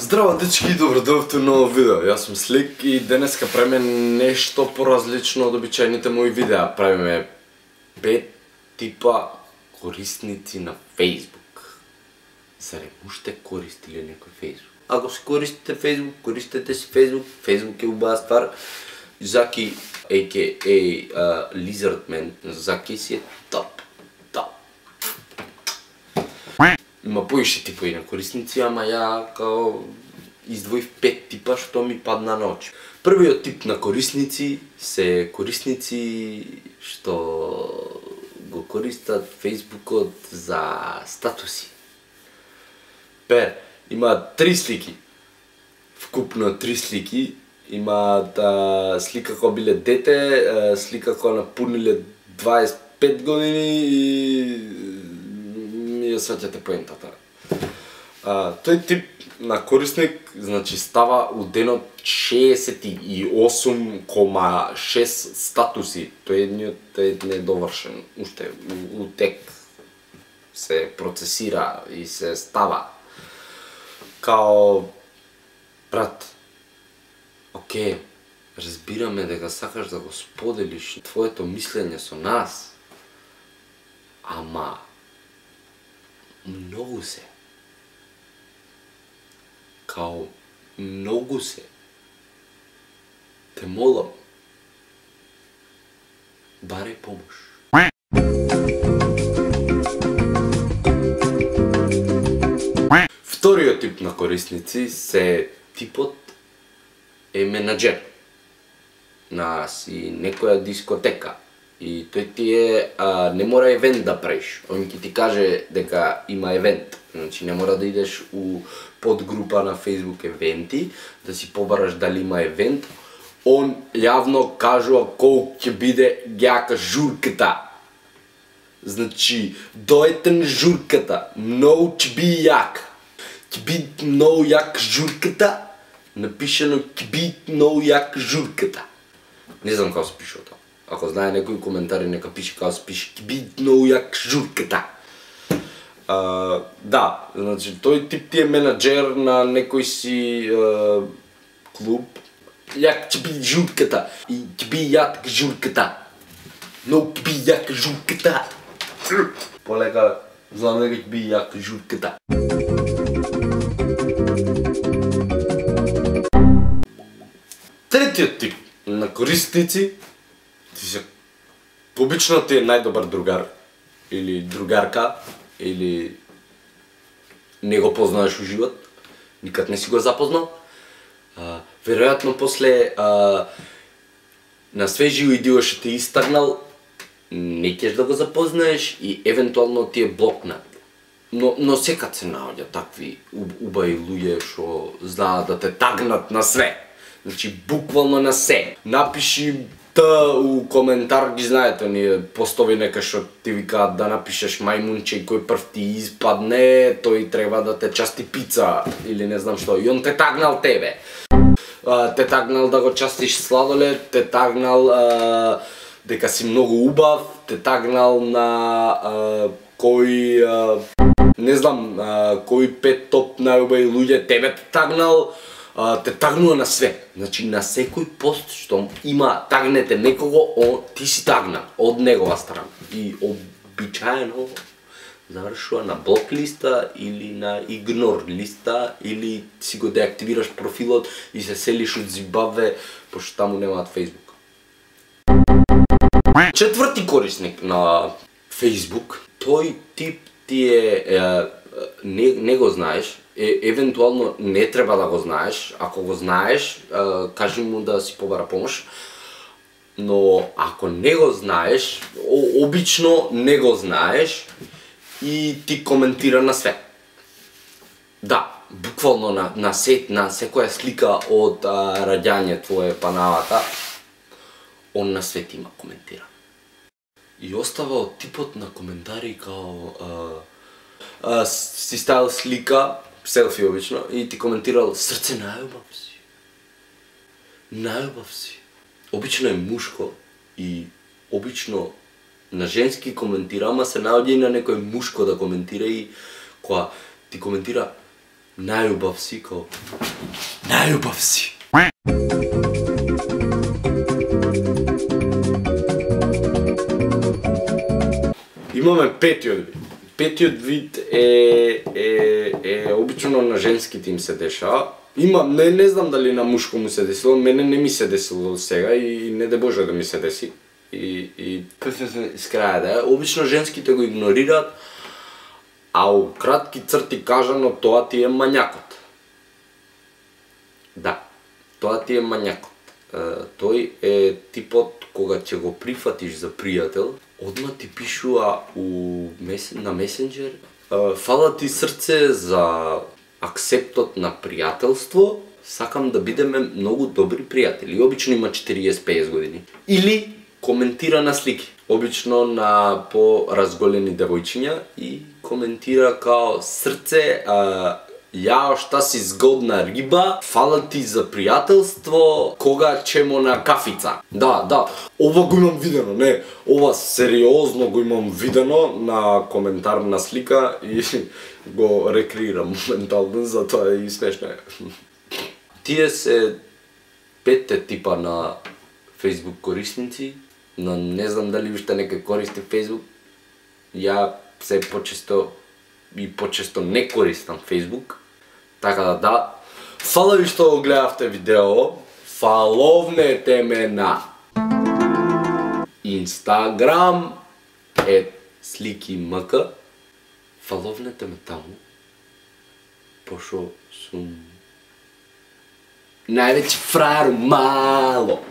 Здраво дечки, добродојавте на ново видео. Јас сум Слик и денеска правиме нешто поразлично од обичајните мои видеа. Правиме 5 типа корисници на Facebook. Зарем уште користи ли некој Facebook? Ако си користите Facebook, користете си Facebook. Facebook е убава ствар. Заки, a.k.a. Lizardman, Заки си е топ. Има поише типови на корисници, ама ја као издвоив 5 типа што ми падна на очи. Првиот тип на корисници се корисници што го користат Фејсбукот за статуси. Има 3 слики. Вкупно 3 слики. Имаат слика кога биле дете, слика кога напуниле 25 години и ја сваќате поентата. Тој тип на корисник, значи, става у денот 68,6 статуси. Тој е недовршен, уште у тек се процесира и се става. Као, брат, окей, разбираме дека сакаш да го споделиш твоето мислење со нас, ама многу се. Као, многу се. Те молам, баре помош. Вториот тип на корисници се типот е менаџер на си некоја дискотека. И тој ти не мора евент да правиш. Он ќе ти каже дека има евент. Значи не мора да идеш у подгрупа на Facebook евенти, да си побараш дали има евент. Он јавно кажува колку ќе биде јака журката. Значи, дојте на журката, многу ќе би јака. Ќе би многу јака журката, напишено ќе би многу јака журката. Не знам како се пише тоа. Ако знае некој коментари, нека пише како се пише. Ќе би многу јака журката. Да, значи тој тип ти е менаџер на некој си клуб. Јак ќе би журката и ќе би јака журката. Многу ќе би јака журката. Полека, знам дека ќе би јака журката. Третиот тип на корисници обично ти е најдобар другар или другарка или не го познаеш у живот, никад не си го запознал. Веројатно после на свежи идеја што ти истагнал, не ќеш да го запознаеш и евентуално ти е блокнат. Но секад се наоѓа такви убави луѓе што знаат да те тагнат на све. Значи буквално на се. Напиши у коментар, ги знаете, ние постови нека што ти викаат да напишеш мајмунче и кој прв ти испадне, тој треба да те части пица или не знам што. И он те тагнал тебе. Те тагнал да го частиш сладолед, те тагнал дека си многу убав, те тагнал на кој не знам, кој 5 топ најубави луѓе тебе те тагнал. Те тагнува на све. Значи на секој пост што има тагнете некого, ти си тагнат од негова страна. И обичаено завршува на блок листа или на игнор листа или си го деактивираш профилот и се селиш од Зимбабве, пошто таму немаат Facebook. Четврти корисник на Facebook, тој тип ти е не го знаеш. Евентуално не треба да го знаеш. Ако го знаеш, кажи му да си побара помош. Но ако не го знаеш, обично не го знаеш и ти коментира на све. Да, буквално на секоја слика од раѓање твое панавата, он на све ти има коментира. И остава од типот на коментари као си ставил слика, селфи обично, и ти коментирал срце најубав си. Најубав си. Обично е мушко и обично на женски коментира, ама се наоѓа и на некој мушко да коментира и кога ти коментира најубав си, као најубав си. Имаме петиот вид. Петиот вид е обично на женските им се дешава. Има, не знам дали на мушко му се десило, мене не ми се десило сега и не де Боже да ми се деси. И с краја да е, обично женските го игнорираат, а у кратки црти кажано тоа ти е мањакот. Да, тоа ти е мањакот. Тој е типот кога ќе го прифатиш за пријател, одма ти пишува на месенџер, фала ти срце за аксептот на пријателство, сакам да бидеме многу добри пријатели. Обично има 40-50 години. Или коментира на слики. Обично на по-разголени девојчиња и коментира као срце, јао шта си згодна риба, фала ти за пријателство, кога ćemo на кафица. Да, ова го имам видено, не, ова сериозно го имам видено на коментар на слика и го рекреирам моментално, затоа е и смешно. Тие се 5 типа на Facebook корисници, но не знам дали уште некој користи Facebook. Ја се почесто не користам Facebook. Така да, фала ви што го гледавте видео, фаловнете ме на Instagram @slikimk, фаловнете ме таму, пошо сум највеќе фраер мало.